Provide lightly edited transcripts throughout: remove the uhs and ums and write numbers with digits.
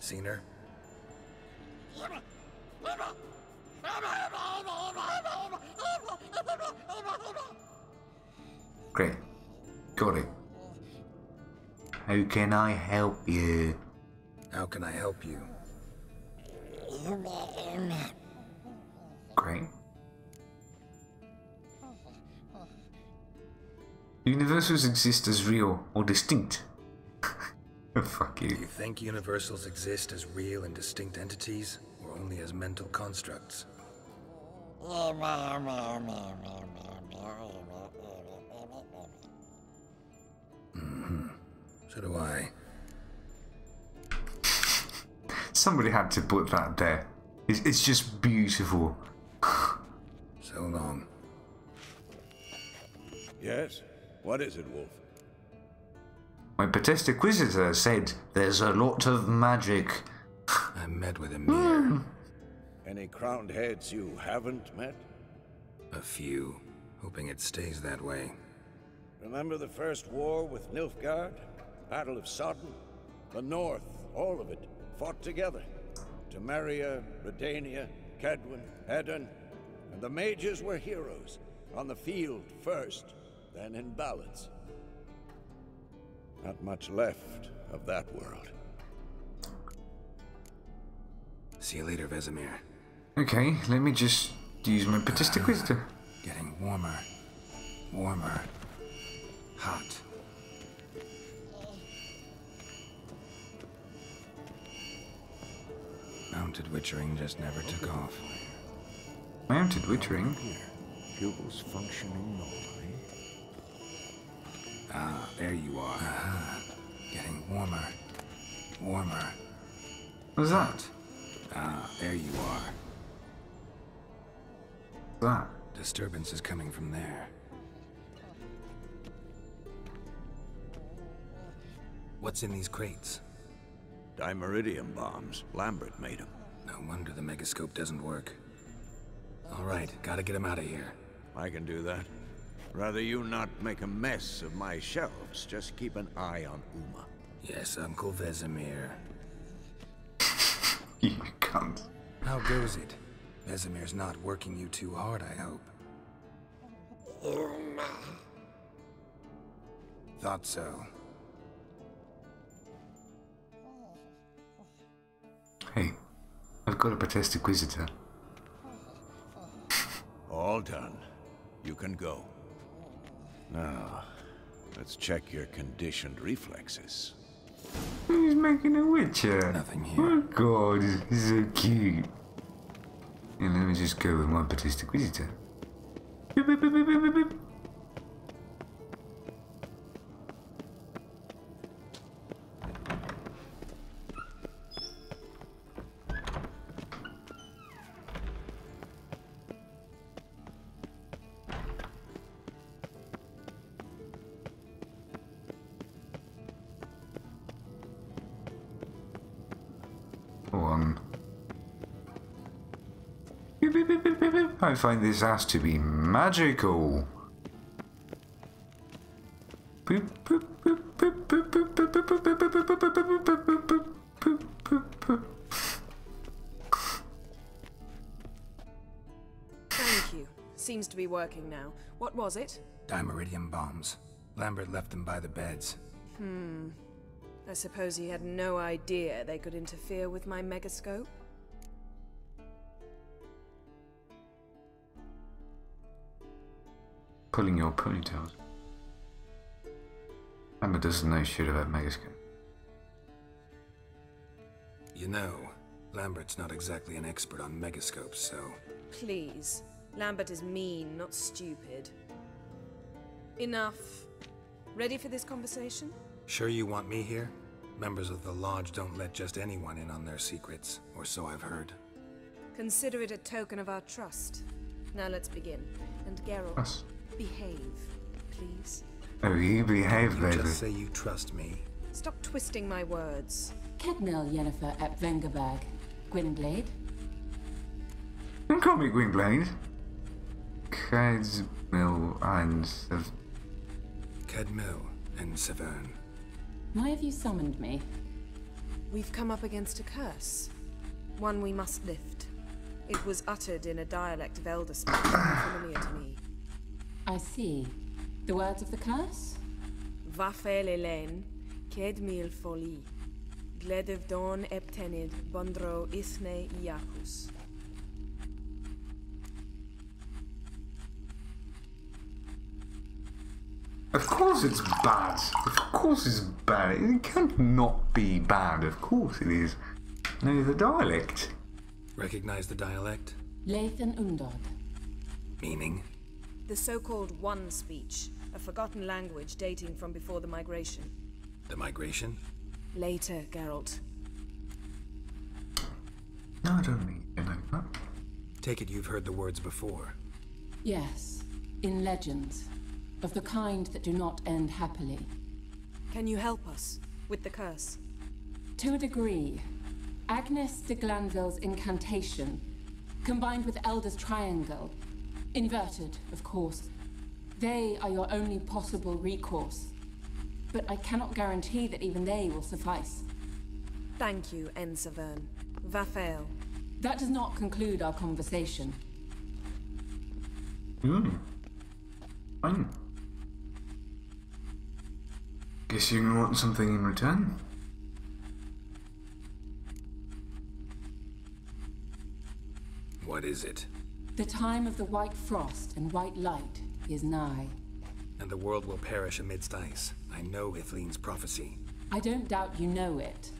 Seen her? Great. Got it. How can I help you? How can I help you? Great. Universals exist as real or distinct. Fuck you. Do you think universals exist as real and distinct entities, or only as mental constructs? So do I. Somebody had to put that there. It's just beautiful. So long. Yes? What is it, Wolf? My P64 said there's a lot of magic. I met with Emir. Any crowned heads you haven't met? A few. Hoping it stays that way. Remember the first war with Nilfgaard? Battle of Sodden? The North, all of it, fought together. Temeria, Redania, Kedwen, Edan, and the mages were heroes. On the field first, then in ballads. Not much left of that world. See you later, Vesemir. Okay, let me just use my P64. Getting warmer. Warmer. Hot. Mounted witchering just never took off. Mounted witchering? Pupils functioning normally. Ah, there you are. Getting warmer. Warmer. What's that? Ah, there you are. That? Disturbance is coming from there. What's in these crates? Dimeridium bombs. Lambert made them. No wonder the megascope doesn't work. All right, gotta get him out of here. I can do that. Rather you not make a mess of my shelves. Just keep an eye on Uma. Yes, Uncle Vesemir. You cunt. How goes it? Vesemir's not working you too hard, I hope. Thought so. Hey, I've got a P64. All done. You can go. Now, let's check your conditioned reflexes. He's making a witcher. Nothing here. Oh god, he's so cute. And let me just go with my P64. Beep, beep, beep, beep, beep, beep. I find this has to be magical. Thank you. Seems to be working now. What was it? Dimeridium bombs. Lambert left them by the beds. I suppose he had no idea they could interfere with my megascope. Pulling your ponytails. Emma doesn't know shit about megascope. You know, Lambert's not exactly an expert on megascopes, so... Please. Lambert is mean, not stupid. Enough. Ready for this conversation? Sure you want me here? Members of the Lodge don't let just anyone in on their secrets, or so I've heard. Consider it a token of our trust. Now let's begin. And Geralt, Us. behave, please. Oh, you behave, You baby. just say you trust me. Stop twisting my words. Kednel Yennefer at Vengerberg. Gwynblade. Don't call me Gwynblade. Kedmil and Kedmil and Severn. Why have you summoned me? We've come up against a curse. One we must lift. It was uttered in a dialect of Elder speech, familiar to me. I see. The words of the curse? Vafel Elaine, Ked mil foli. Gledev don eptenid, bondro isne iacus. Of course it's bad. Of course it's bad. It can't not be bad. Of course it is. No, the dialect. Recognize the dialect? Lathan Undod. Meaning? The so-called One speech, a forgotten language dating from before the migration. The migration? Later, Geralt. No, I don't need to know that. Take it you've heard the words before. Yes, in legends. Of the kind that do not end happily. Can you help us with the curse? To a degree. Agnes de Glanville's incantation, combined with Elder's triangle, inverted, of course. They are your only possible recourse. But I cannot guarantee that even they will suffice. Thank you, Ensavern. Vafael. That does not conclude our conversation. Fine. Guess you want something in return? What is it? The time of the white frost and white light is nigh. And the world will perish amidst ice. I know Ithleen's prophecy. I don't doubt you know it,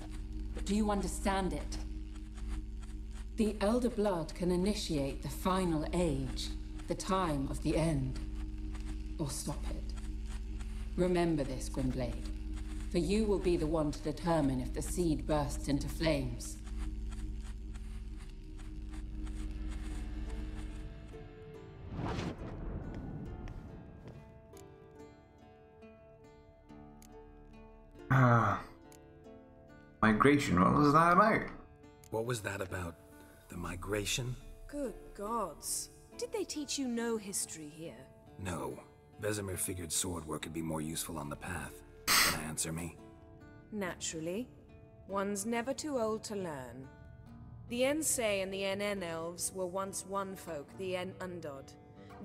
but do you understand it? The Elder Blood can initiate the final age, the time of the end, or stop it. Remember this, Gwynblade, for you will be the one to determine if the seed bursts into flames. Migration, what was that about? What was that about? The migration? Good gods. Did they teach you no history here? No. Vesemir figured sword work could be more useful on the path. Can I answer me? Naturally. One's never too old to learn. The Ensei and the NN elves were once one folk, the En Undod.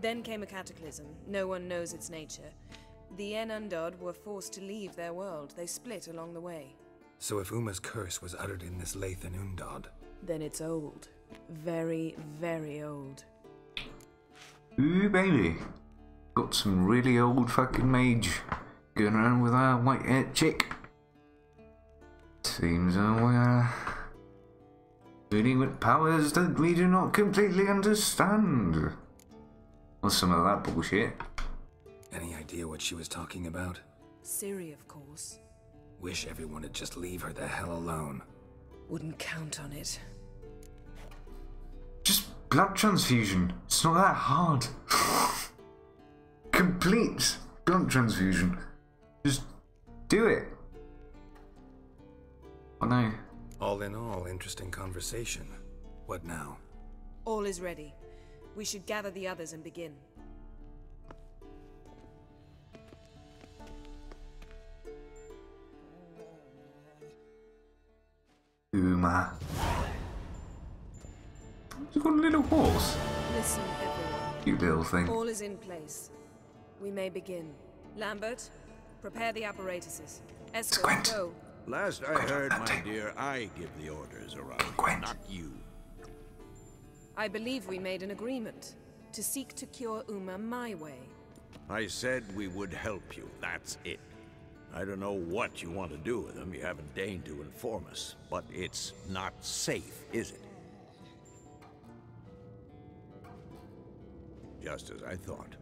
Then came a cataclysm. No one knows its nature. The En Undod were forced to leave their world. They split along the way. So if Uma's curse was uttered in this Lathan Undod, Then it's old. Very, very old. Ooh, baby. Got some really old fucking mage going around with our white-haired chick. Seems we're dealing with powers that we do not completely understand. Or some of that bullshit. any idea what she was talking about? Ciri, of course. Wish everyone would just leave her the hell alone. Wouldn't count on it. Just blood transfusion. It's not that hard. Complete blood transfusion. Just do it. Oh no. All in all, interesting conversation. What now? All is ready. We should gather the others and begin. Uma. You've got a little horse. Listen, everyone. Cute little thing. All is in place. We may begin. Lambert, prepare the apparatuses. Escort, Gwent. go. Last I heard, my dear, I give the orders around here, Gwent. not you. I believe we made an agreement to seek to cure Uma my way. I said we would help you, that's it. I don't know what you want to do with them, you haven't deigned to inform us, but it's not safe, is it? Just as I thought.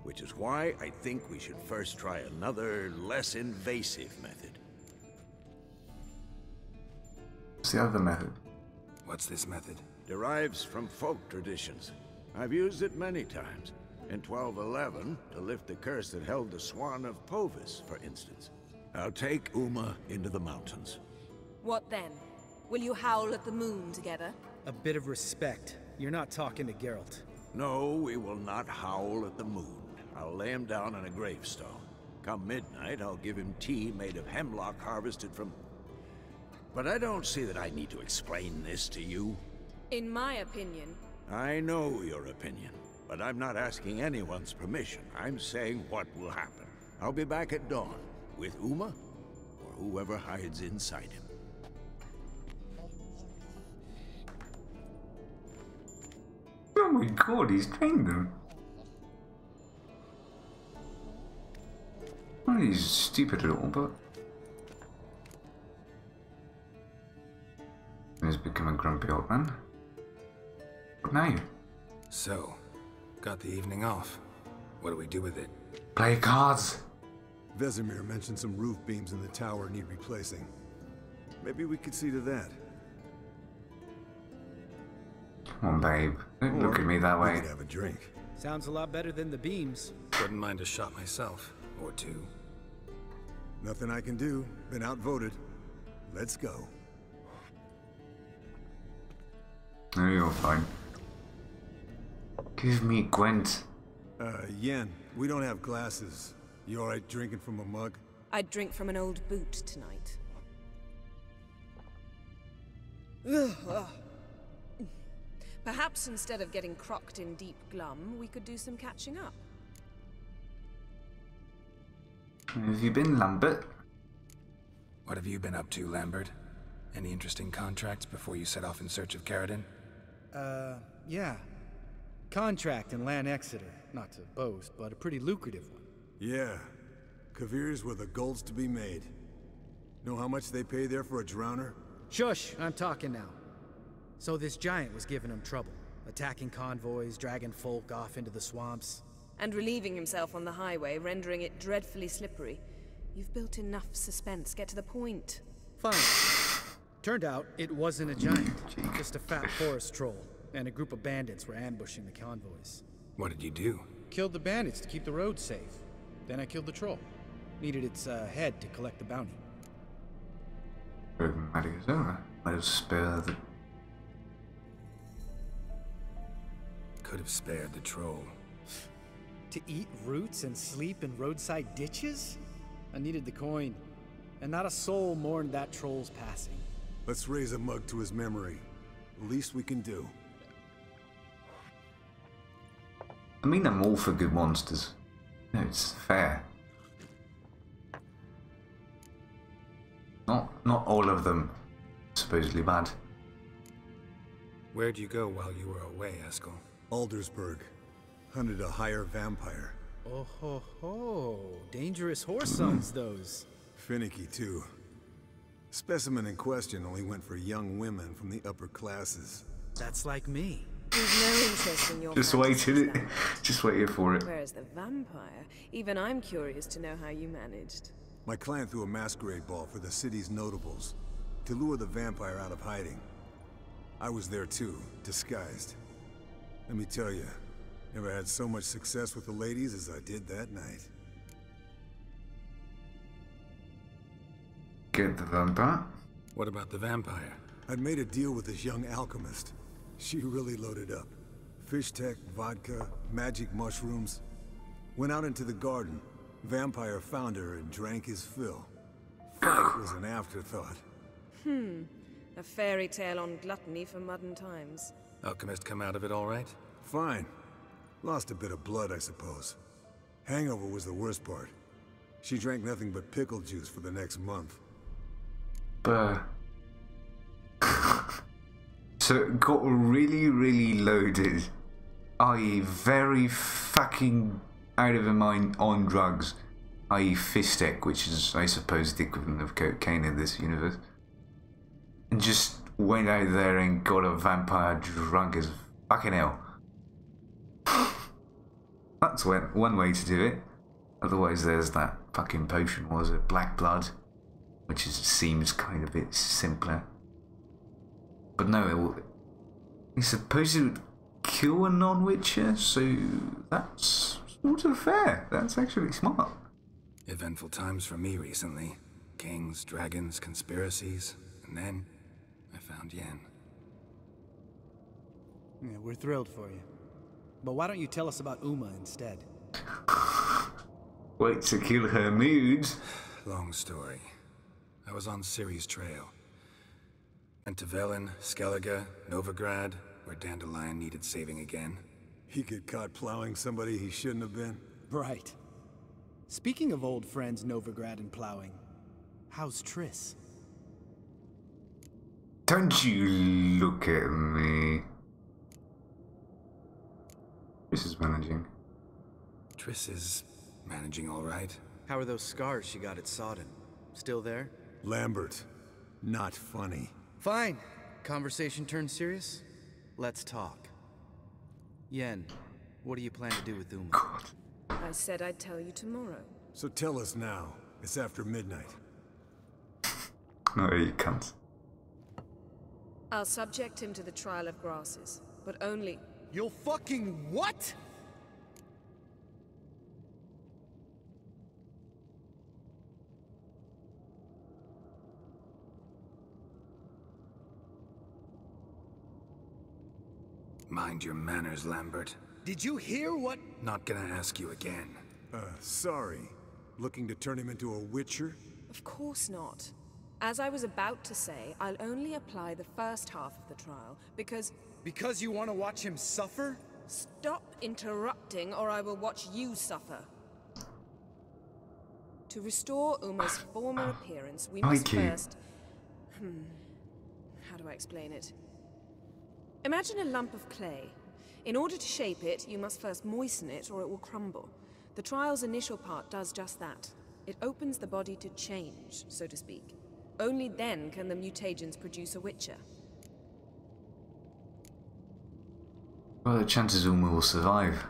Which is why I think we should first try another, less invasive method. What's the other method? What's this method? Derives from folk traditions. I've used it many times. In 1211, to lift the curse that held the Swan of Povis, for instance. I'll take Uma into the mountains. What then? Will you howl at the moon together? A bit of respect. You're not talking to Geralt. No, we will not howl at the moon. I'll lay him down on a gravestone. Come midnight, I'll give him tea made of hemlock harvested from... But I don't see that I need to explain this to you. In my opinion, I know your opinion, but I'm not asking anyone's permission. I'm saying what will happen. I'll be back at dawn, with Uma, or whoever hides inside him. Oh my god, he's trained them. Well, he's stupid at all, but he's become a grumpy old man. What now? So, got the evening off. What do we do with it? Play cards. Vesemir mentioned some roof beams in the tower need replacing. Maybe we could see to that. Come on, babe. Don't look at me that We way. could have a drink. Sounds a lot better than the beams. Wouldn't mind a shot myself, or two. Nothing I can do. Been outvoted. Let's go. No, you're fine. Give me Gwent. Yen, we don't have glasses. You alright drinking from a mug? I'd drink from an old boot tonight. Perhaps instead of getting crocked in deep glum, we could do some catching up. Have you been, Lambert? What have you been up to, Lambert? Any interesting contracts before you set off in search of Caradon? Yeah. Contract in Lan Exeter. Not to boast, but a pretty lucrative one. Yeah. Kavir's were the gold's to be made. Know how much they pay there for a drowner? Shush, I'm talking now. So this giant was giving him trouble. Attacking convoys, dragging folk off into the swamps. And relieving himself on the highway, rendering it dreadfully slippery. You've built enough suspense. Get to the point. Fine. Turned out, it wasn't a giant. Just a fat forest troll. And a group of bandits were ambushing the convoys. What did you do? Killed the bandits to keep the roads safe. Then I killed the troll. Needed its head to collect the bounty. Matter is over. Let us spare the... Could have spared the troll. To eat roots and sleep in roadside ditches? I needed the coin. And not a soul mourned that troll's passing. Let's raise a mug to his memory. The least we can do. I mean, I'm all for good monsters. No, it's fair. Not all of them supposedly bad. Where'd you go while you were away, Eskel? Aldersburg. Hunted a higher vampire. Oh ho ho. Dangerous horse sons, those. Finicky, too. Specimen in question only went for young women from the upper classes. That's like me. We've no interest in your Just fantasies, waited. Lambert. Just waited for it. Whereas the vampire, even I'm curious to know how you managed. My client threw a masquerade ball for the city's notables to lure the vampire out of hiding. I was there too, disguised. Let me tell you, never had so much success with the ladies as I did that night. Get the vampire. What about the vampire? I'd made a deal with this young alchemist. She really loaded up. Fish tech, vodka, magic mushrooms. Went out into the garden. Vampire found her and drank his fill. Fight was an afterthought. A fairy tale on gluttony for modern times. Alchemist come out of it all right? Fine. Lost a bit of blood, I suppose. Hangover was the worst part. She drank nothing but pickle juice for the next month. But so it got really, really loaded, i.e. very fucking out of her mind on drugs, i.e. Fistek, which is, I suppose, the equivalent of cocaine in this universe, and just went out there and got a vampire drunk as fucking hell. That's one way to do it. Otherwise, there's that fucking potion, was it? Black blood, which seems kind of a bit simpler. But no, it's supposed to kill a non-witcher, so that's sort of fair. That's actually smart. Eventful times for me recently. Kings, dragons, conspiracies, and then I found Yen. Yeah, we're thrilled for you. But why don't you tell us about Uma instead? Wait to kill her mood. Long story. I was on Ciri's trail. And to Velen, Skellige, Novigrad, where Dandelion needed saving again. He get caught plowing somebody he shouldn't have been. Right. Speaking of old friends Novigrad and plowing, how's Triss? Don't you look at me. This is managing. Triss is managing all right. How are those scars she got at Sodden? Still there? Lambert, not funny. Fine. Conversation turned serious? Let's talk. Yen, what do you plan to do with Uma? God. I said I'd tell you tomorrow. So tell us now. It's after midnight. No, you can't. I'll subject him to the trial of grasses, but only... You'll fucking what? Mind your manners, Lambert. Did you hear what? Not gonna ask you again. Sorry. Looking to turn him into a witcher? Of course not. As I was about to say, I'll only apply the first half of the trial, because... Because you want to watch him suffer? Stop interrupting, or I will watch you suffer. To restore Uma's former appearance, we must first... How do I explain it? Imagine a lump of clay. In order to shape it, you must first moisten it, or it will crumble. The trial's initial part does just that. It opens the body to change, so to speak. Only then can the mutagens produce a witcher. What are the chances Uma will survive?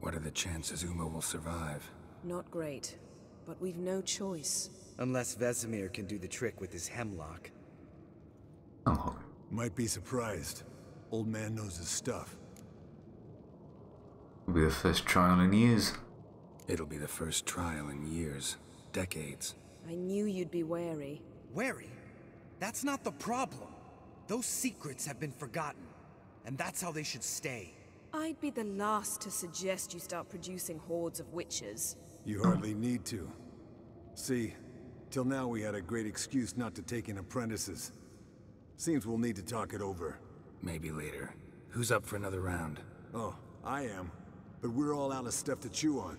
What are the chances Uma will survive? Not great, but we've no choice. Unless Vesemir can do the trick with his hemlock. Oh, Might be surprised. Old man knows his stuff. it'll be the first trial in years. It'll be the first trial in years. Decades. I knew you'd be wary. Wary? That's not the problem. Those secrets have been forgotten, and that's how they should stay. I'd be the last to suggest you start producing hordes of witches. You hardly need to. See, till now we had a great excuse not to take in apprentices. Seems we'll need to talk it over. Maybe later. Who's up for another round? Oh, I am. But we're all out of stuff to chew on.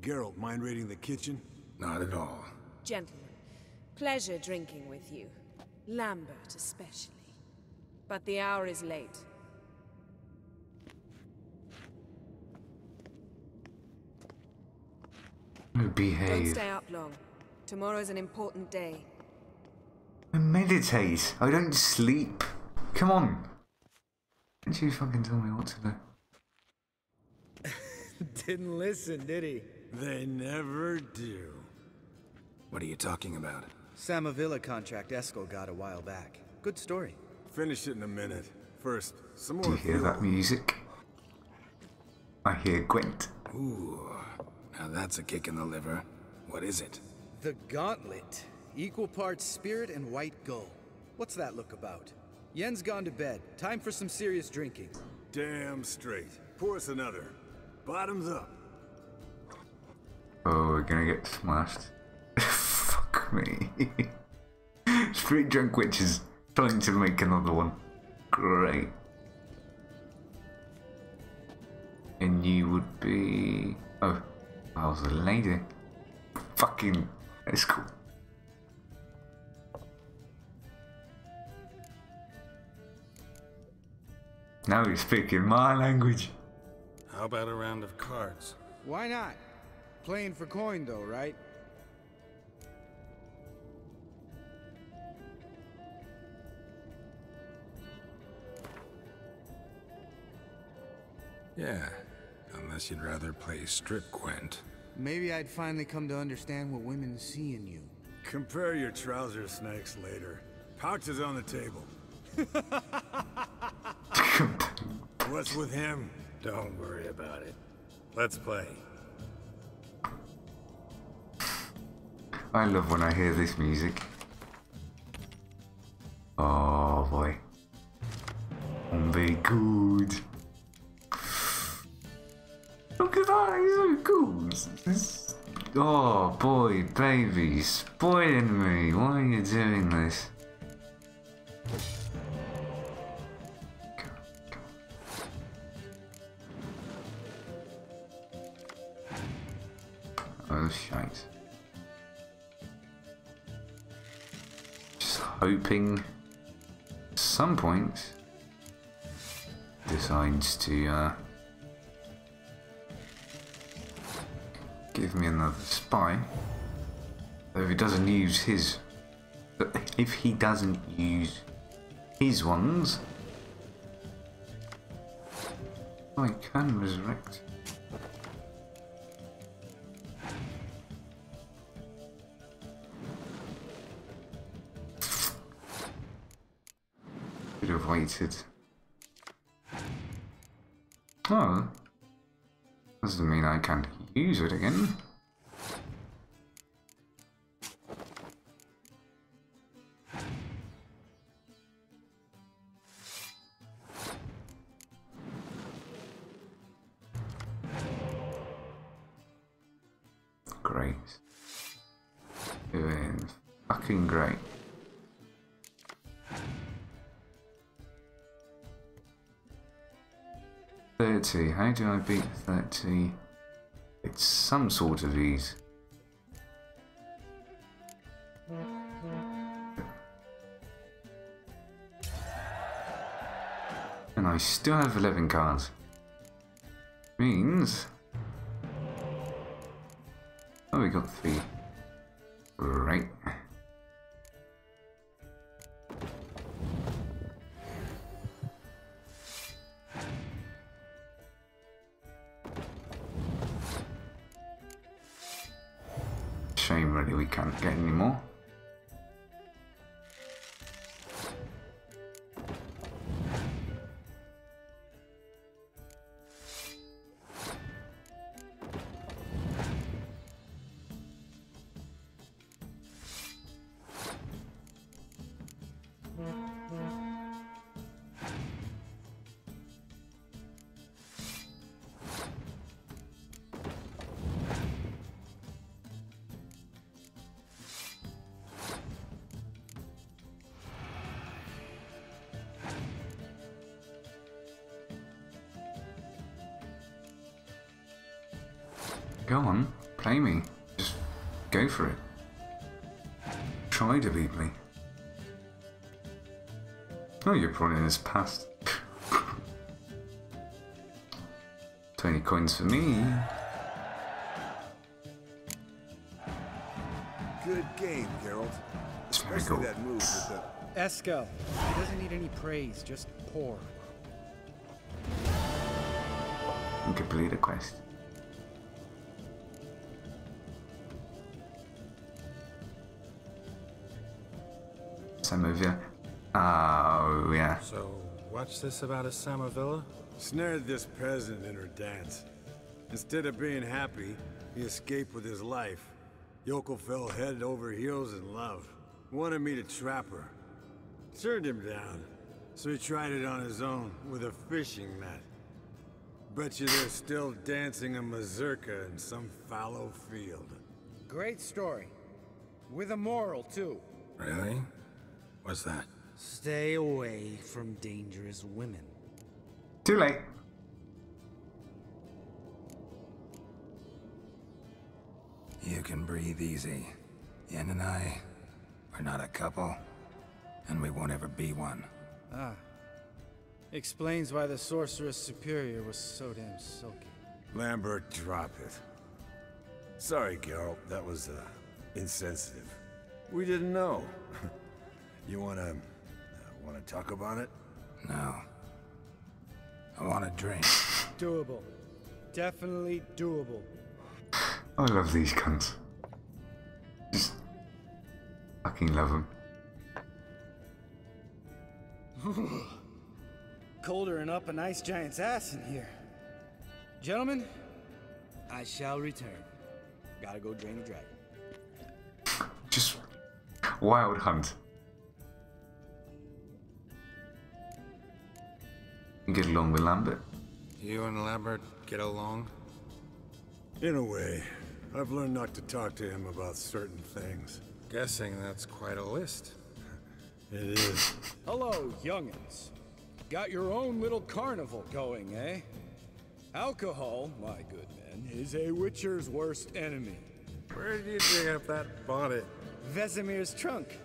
Geralt, mind raiding the kitchen? Not at all. Gentlemen, pleasure drinking with you. Lambert especially. But the hour is late. Don't Behave. stay up long. Tomorrow's an important day. I meditate. I don't sleep. Come on. Don't you fucking tell me what to do. Didn't listen, did he? They never do. What are you talking about? Samavilla contract Eskel got a while back. Good story. Finish it in a minute. First, some Do more you hear fuel. that music? I hear Gwent. Ooh, now that's a kick in the liver. What is it? The Gauntlet. Equal parts spirit and white gull. What's that look about? Yen's gone to bed. Time for some serious drinking. Damn straight. Pour us another. Bottoms up. Oh, we're gonna get smashed. Fuck me. Street drunk witches trying to make another one. Great. And you would be... Oh, I was a lady. Fucking... That's cool. Now you're speaking my language. How about a round of cards? Why not? Playing for coin though, right? Yeah, unless you'd rather play strip Gwent. Maybe I'd finally come to understand what women see in you. Compare your trouser snakes later. Pouch is on the table. What's with him? Don't worry about it. Let's play. I love when I hear this music. Oh boy. Very good. Look at that, he's so cool. This... Oh boy, baby, spoiling me. Why are you doing this? Oh, shite. Just hoping at some point decides to give me another spy. Though if he doesn't use his, if he doesn't use his ones, I can resurrect. Should have waited. Oh, doesn't mean I can't use it again. Great. Doing fucking great. How do I beat 30? It's some sort of ease. And I still have 11 cards. Means... oh, we got 3. Right. Shame really we can't get any more. Go on, play me. Just go for it. Try to beat me. Oh, you're probably in his past. 20 coins for me. Good game, Geralt. Especially that move with the... Eskel, he doesn't need any praise, just pour. And complete a quest. Samovia. Oh, yeah. So, what's this about a Samovilla? Snared this peasant in her dance. Instead of being happy, he escaped with his life. Yoko fell head over heels in love. Wanted me to trap her. Turned him down. So he tried it on his own with a fishing net. Bet you they're still dancing a mazurka in some fallow field. Great story. With a moral, too. Really? What's that? Stay away from dangerous women. Too late. You can breathe easy. Yen and I, we're not a couple, and we won't ever be one. Ah. Explains why the Sorceress Superior was so damn silky. Lambert, drop it. Sorry, Geralt, that was, insensitive. We didn't know. You wanna talk about it? No. I want a drink. Doable. Definitely doable. I love these cunts. Just fucking love them. Colder and up a nice giant's ass in here. Gentlemen, I shall return. Gotta go drain the dragon. Just wild hunt. You get along with Lambert? You and Lambert get along? In a way. I've learned not to talk to him about certain things. Guessing that's quite a list. It is. Hello, young'uns. Got your own little carnival going, eh? Alcohol, my good men, is a witcher's worst enemy. Where did you dig up that bonnet? Vesemir's trunk.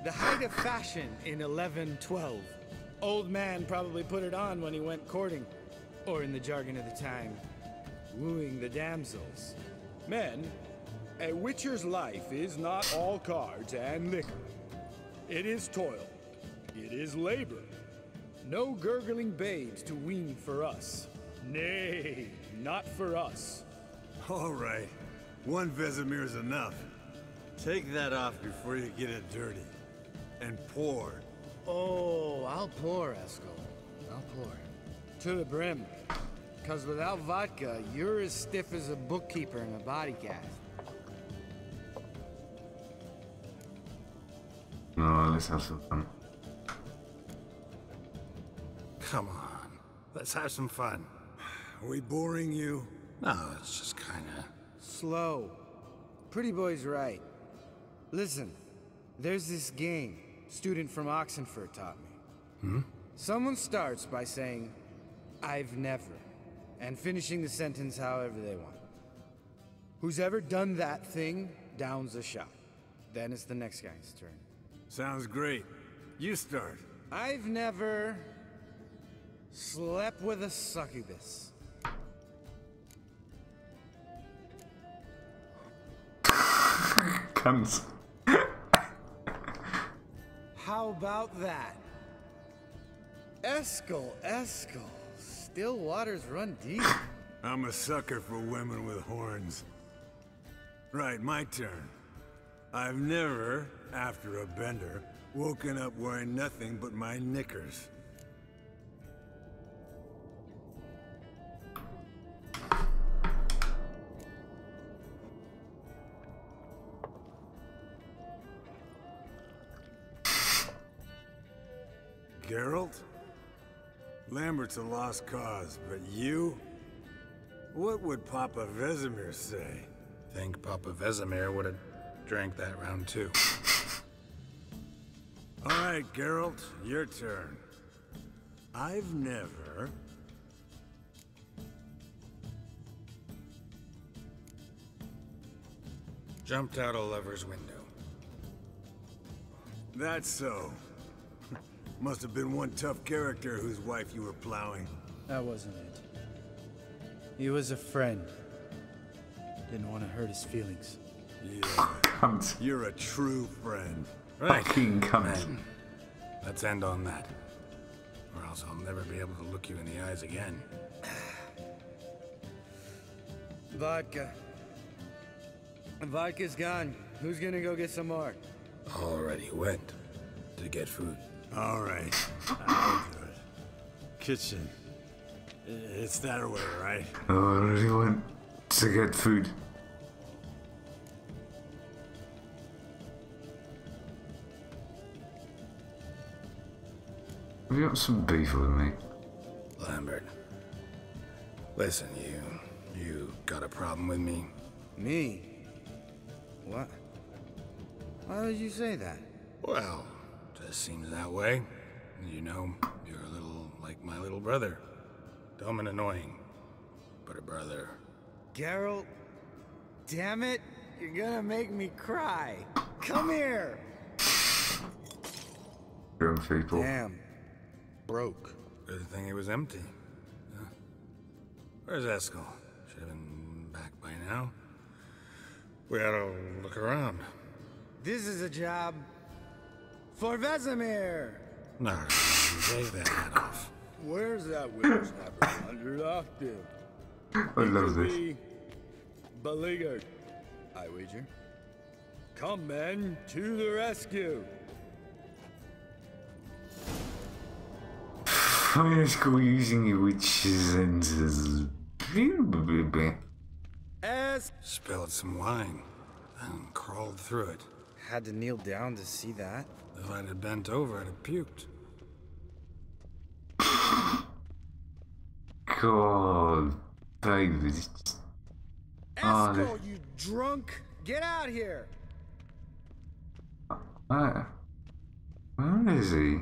The height of fashion in 1112. Old man probably put it on when he went courting. Or in the jargon of the time, wooing the damsels. Men, a witcher's life is not all cards and liquor. It is toil. It is labor. No gurgling babes to wean for us. Nay, not for us. All right. One Vesemir's enough. Take that off before you get it dirty. And pour. Oh, I'll pour, Eskel. I'll pour. To the brim. Because without vodka, you're as stiff as a bookkeeper in a body cast. No, let's have some fun. Come on. Let's have some fun. Are we boring you? No, it's just kinda... Slow. Pretty boy's right. Listen, there's this game student from Oxenford taught me. Someone starts by saying, I've never, and finishing the sentence however they want. Who's ever done that thing downs a shot. Then it's the next guy's turn. Sounds great. You start. I've never slept with a succubus. Cunts. How about that? Eskel. Still waters run deep. I'm a sucker for women with horns. Right, my turn. I've never, after a bender, woken up wearing nothing but my knickers. Geralt? Lambert's a lost cause, but you? What would Papa Vesemir say? Think Papa Vesemir would have drank that round too. All right, Geralt, your turn. I've never... Jumped out a lover's window. That's so. Must have been one tough character whose wife you were plowing. That wasn't it. He was a friend. Didn't want to hurt his feelings. Yeah, Cunt. you're a true friend. Right. Fucking cunt. Man, let's end on that. Or else I'll never be able to look you in the eyes again. Vodka. Vodka's gone. Who's gonna go get some more? Already went to get food. All right, I'll do it. Kitchen. It's that way, right? Oh, I really want to get food. Have you got some beef with me? Lambert, listen, you got a problem with me? Me? What? Why would you say that? Well, just seems that way. You know, you're a little like my little brother. Dumb and annoying, but a brother. Geralt, damn it, you're gonna make me cry. Come here. Young people. Damn. Broke. Good thing it was empty. Huh? Where's Eskel? Should have been back by now. We ought to look around. This is a job for Vesemir. No, take that hat off. Where's that whippersnapper under lockdown? I love this. Be beleaguered, I wager. Come, men, to the rescue. I'm school using your witches and Spilled some wine and crawled through it. Had to kneel down to see that. If I'd have bent over, I'd have puked. God, baby. Eskel, you drunk! Get out here! Where is he?